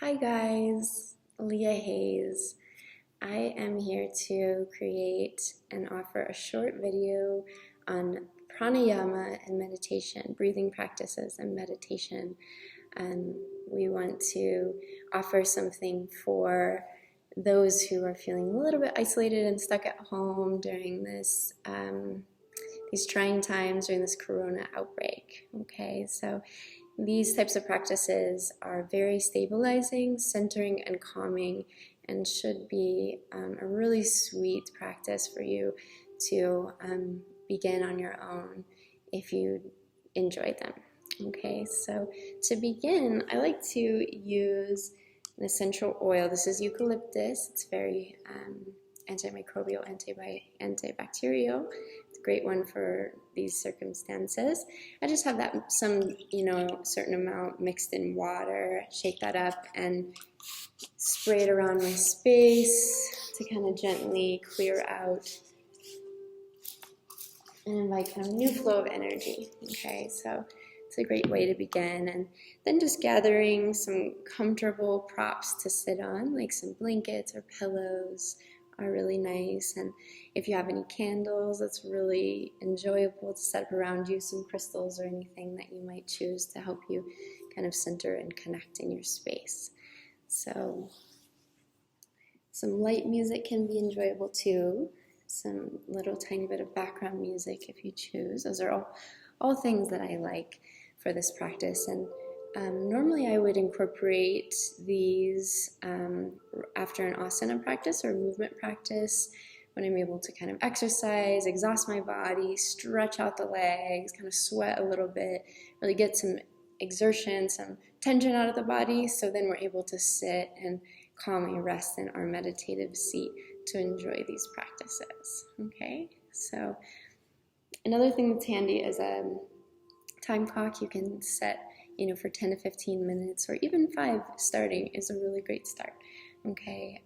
Hi guys, Leia Hayes. I am here to create and offer a short video on pranayama and meditation, breathing practices and meditation. And we want to offer something for those who are feeling a little bit isolated and stuck at home during this these trying times during this corona outbreak. Okay, so these types of practices are very stabilizing, centering, and calming, and should be a really sweet practice for you to begin on your own if you enjoy them. Okay, so to begin, I like to use an essential oil. This is eucalyptus. It's very antimicrobial, antibacterial. It's a great one for these circumstances. I just have that certain amount mixed in water, shake that up and spray it around my space to kind of gently clear out and invite kind of new flow of energy. Okay, so it's a great way to begin. And then just gathering some comfortable props to sit on, like some blankets or pillows are really nice. And if you have any candles, that's really enjoyable to set up around you, some crystals or anything that you might choose to help you kind of center and connect in your space. So some light music can be enjoyable too. Some little tiny bit of background music if you choose. Those are all things that I like for this practice. And normally I would incorporate these after an asana practice or movement practice when I'm able to kind of exercise, exhaust my body, stretch out the legs, kind of sweat a little bit, really get some exertion, some tension out of the body, so then we're able to sit and calmly rest in our meditative seat to enjoy these practices. Okay, so another thing that's handy is a time clock. You can set, for 10 to 15 minutes or even 5 starting is a really great start. Okay,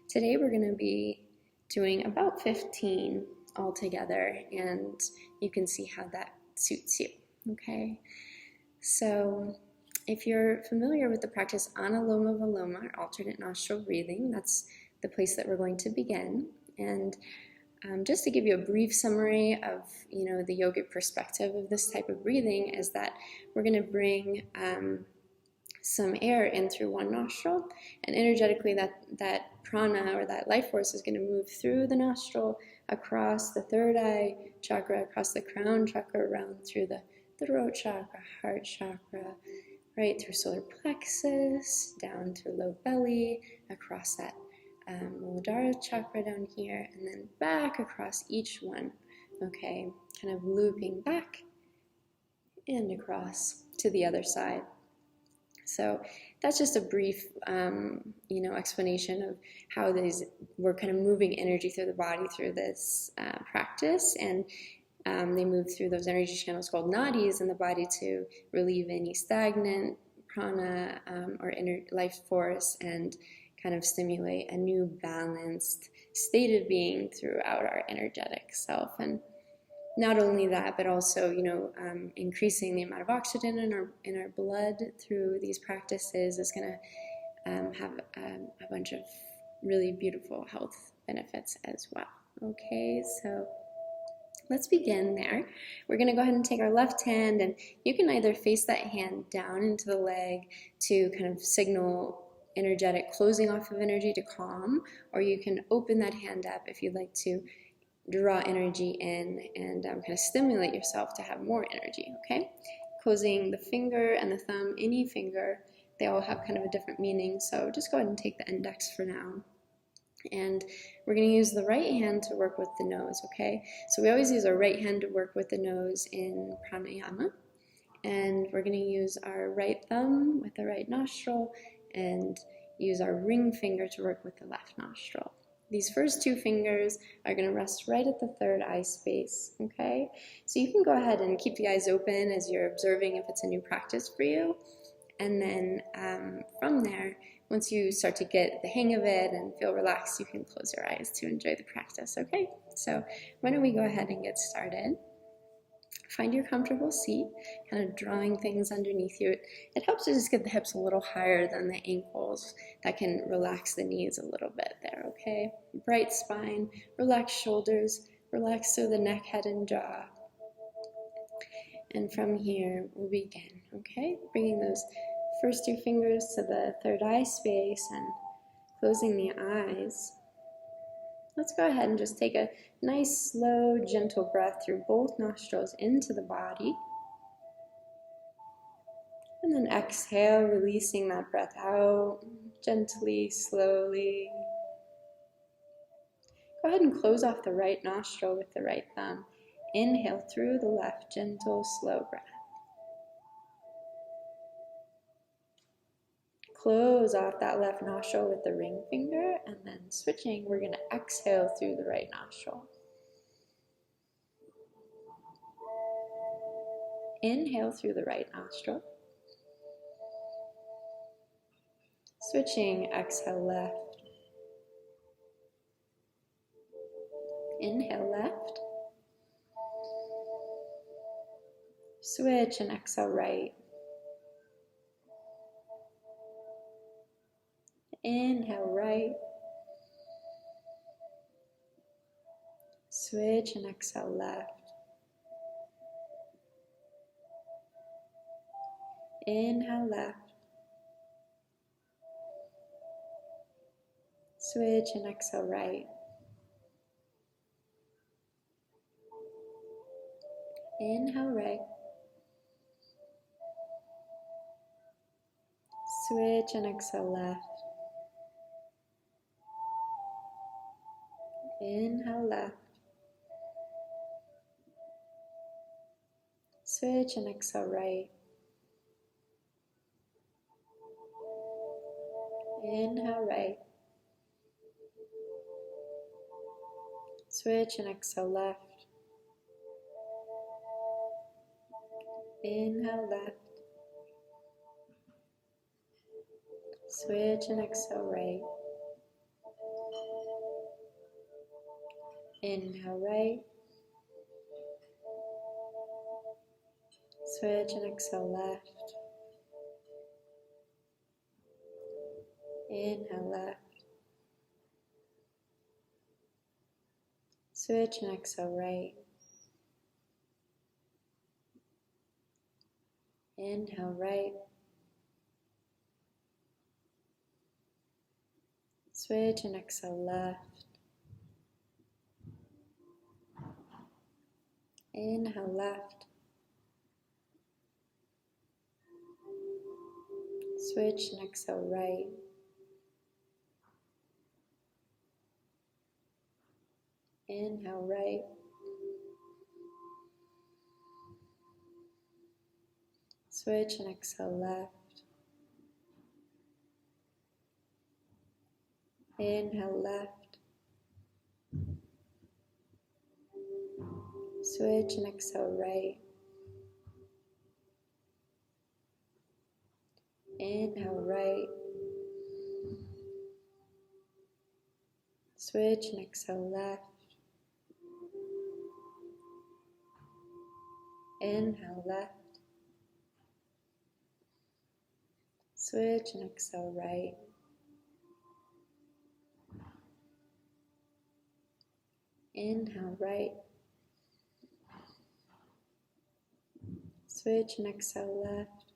today we're going to be doing about 15 altogether, and you can see how that suits you. Okay, so if you're familiar with the practice Anuloma Viloma, or alternate nostril breathing, that's the place that we're going to begin. And just to give you a brief summary of the yogic perspective of this type of breathing is that we're going to bring some air in through one nostril, and energetically that prana or that life force is going to move through the nostril, across the third eye chakra, across the crown chakra, around through the throat chakra, heart chakra, right through solar plexus, down to low belly, across that Muladhara chakra down here, and then back across each one. Okay, kind of looping back and across to the other side. So that's just a brief, explanation of how we're kind of moving energy through the body through this practice, and they move through those energy channels called nadis in the body to relieve any stagnant prana or inner life force and kind of stimulate a new balanced state of being throughout our energetic self. And not only that, but also, increasing the amount of oxygen in our blood through these practices is going to have a bunch of really beautiful health benefits as well. Okay, so let's begin there. We're going to go ahead and take our left hand, and you can either face that hand down into the leg to kind of signal energetic closing off of energy to calm, or you can open that hand up if you'd like to draw energy in and kind of stimulate yourself to have more energy. Okay, closing the finger and the thumb, any finger, they all have kind of a different meaning, so just go ahead and take the index for now. And we're going to use the right hand to work with the nose. Okay, so we always use our right hand to work with the nose in pranayama, and we're going to use our right thumb with the right nostril and use our ring finger to work with the left nostril. These first 2 fingers are going to rest right at the third eye space. Okay, so you can go ahead and keep the eyes open as you're observing if it's a new practice for you, and then from there, once you start to get the hang of it and feel relaxed, you can close your eyes to enjoy the practice. Okay, so why don't we go ahead and get started. Find your comfortable seat, kind of drawing things underneath you. It helps to just get the hips a little higher than the ankles. That can relax the knees a little bit there, okay? Bright spine, relaxed shoulders, relax through the neck, head, and jaw. And from here, we'll begin, okay? Bringing those first two fingers to the third eye space and closing the eyes. Let's go ahead and just take a nice, slow, gentle breath through both nostrils into the body. And then exhale, releasing that breath out gently, slowly. Go ahead and close off the right nostril with the right thumb. Inhale through the left, gentle, slow breath. Close off that left nostril with the ring finger, and then switching, we're going to exhale through the right nostril. Inhale through the right nostril. Switching, exhale left. Inhale left. Switch and exhale right. Inhale right. Switch and exhale left. Inhale left. Switch and exhale right. Inhale right. Switch and exhale left. Inhale left. Switch and exhale right. Inhale right. Switch and exhale left. Inhale left. Switch and exhale right. Inhale right. Switch and exhale left. Inhale left. Switch and exhale right. Inhale right. Switch and exhale left. Inhale left. Switch and exhale right. Inhale right. Switch and exhale left. Inhale left. Switch and exhale right. Inhale right. Switch and exhale left. Inhale left. Switch and exhale right. Inhale right. Switch and exhale left.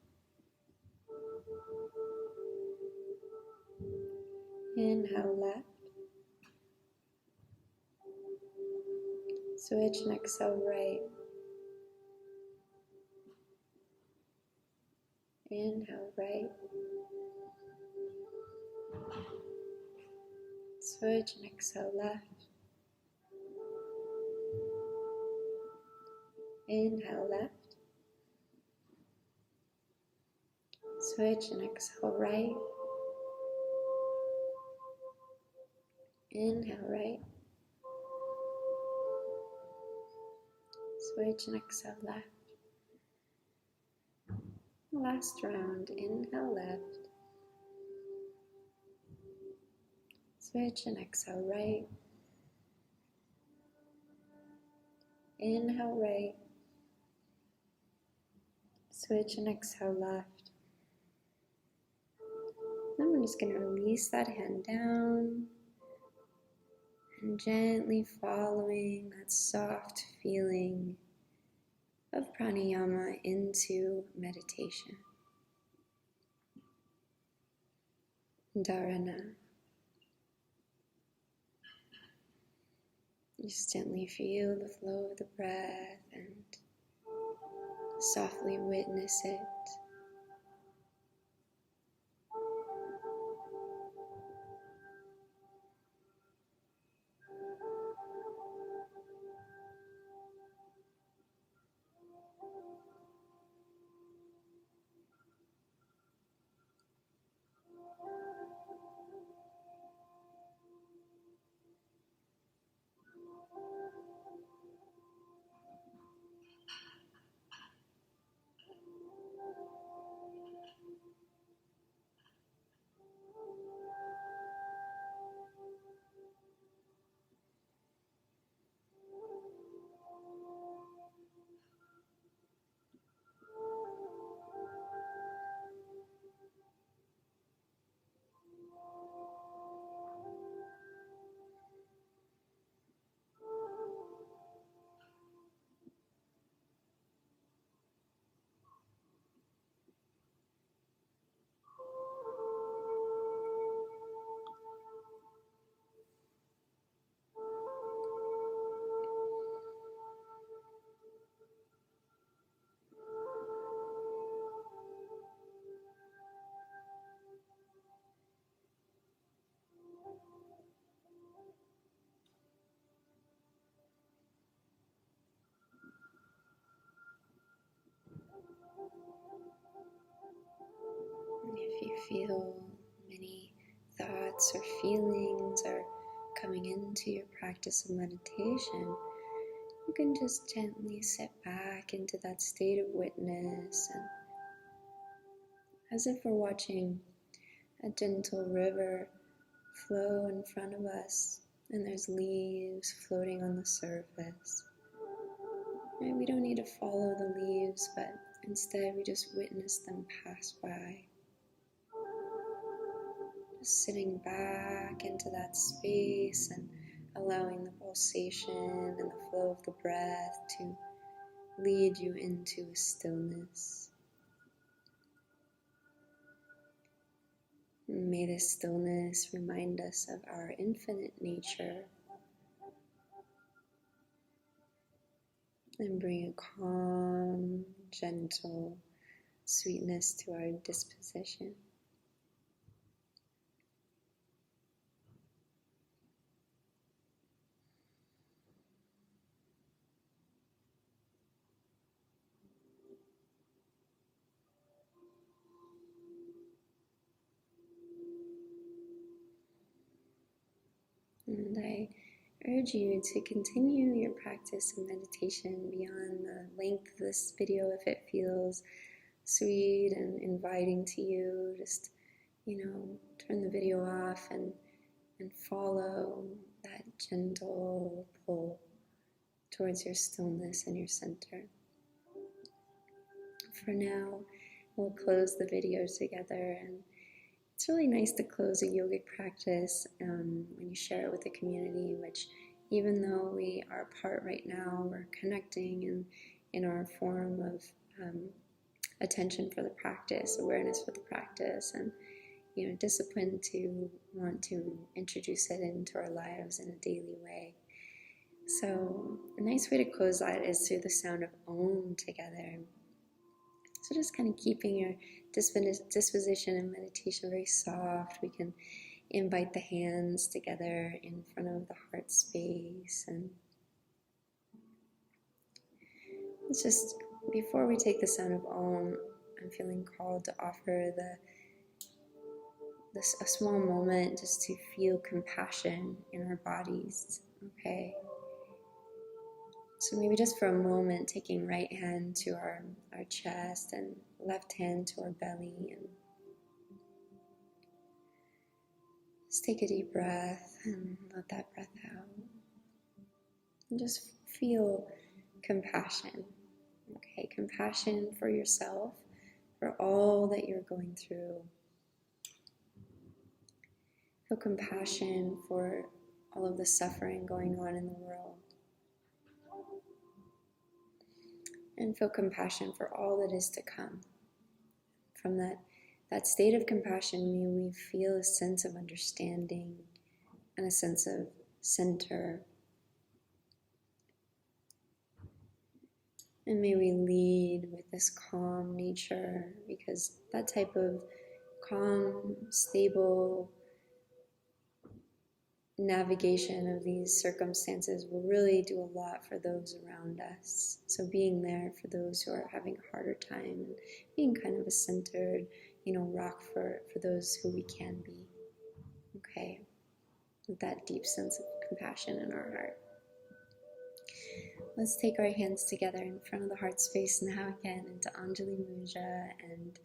Inhale left. Switch and exhale right. Inhale right. Switch and exhale left. Inhale left. Switch and exhale right. Inhale right. Switch and exhale left. Last round. Inhale left. Switch and exhale right. Inhale right. Switch and exhale left. Then we're just going to release that hand down and gently following that soft feeling of pranayama into meditation. Dharana. Just gently feel the flow of the breath and softly witness it. If you feel many thoughts or feelings are coming into your practice of meditation, you can just gently sit back into that state of witness, and as if we're watching a gentle river flow in front of us and there's leaves floating on the surface. Right? We don't need to follow the leaves, but instead we just witness them pass by. Just sitting back into that space and allowing the pulsation and the flow of the breath to lead you into stillness. May this stillness remind us of our infinite nature and bring a calm, gentle sweetness to our disposition. And I urge you to continue your practice of meditation beyond the length of this video if it feels sweet and inviting to you. Just, turn the video off and follow that gentle pull towards your stillness and your center. For now, we'll close the video together, and it's really nice to close a yogic practice when you share it with the community, which even though we are apart right now, we're connecting in our form of attention for the practice, awareness for the practice, and discipline to want to introduce it into our lives in a daily way. So a nice way to close that is through the sound of Om together. So just kind of keeping your disposition and meditation very soft. We can invite the hands together in front of the heart space. And it's just, before we take the sound of Om, I'm feeling called to offer a small moment just to feel compassion in our bodies, okay? So maybe just for a moment, taking right hand to our chest and left hand to our belly, and just take a deep breath and let that breath out. And just feel compassion, okay? Okay, compassion for yourself, for all that you're going through. Feel compassion for all of the suffering going on in the world. And feel compassion for all that is to come. From that state of compassion, may we feel a sense of understanding and a sense of center. And may we lead with this calm nature, because that type of calm, stable navigation of these circumstances will really do a lot for those around us. So being there for those who are having a harder time, and being kind of a centered, rock for those who we can be. Okay, with that deep sense of compassion in our heart. Let's take our hands together in front of the heart space now again into Anjali Mudra, and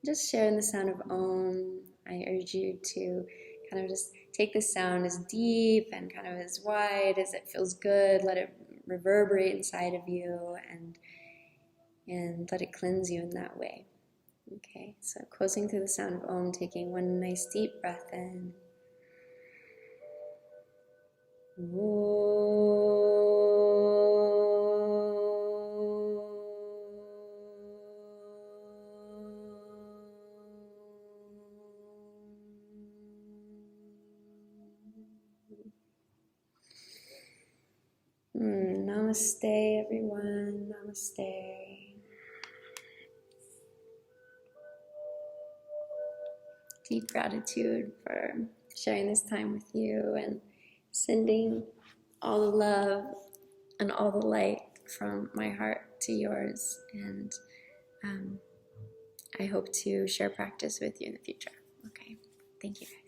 just sharing the sound of Om. I urge you to kind of just take the sound as deep and kind of as wide as it feels good. Let it reverberate inside of you and let it cleanse you in that way. Okay, so closing through the sound of Om, taking one nice deep breath in. Namaste, everyone. Namaste. Deep gratitude for sharing this time with you and sending all the love and all the light from my heart to yours. And I hope to share practice with you in the future. Okay. Thank you, guys.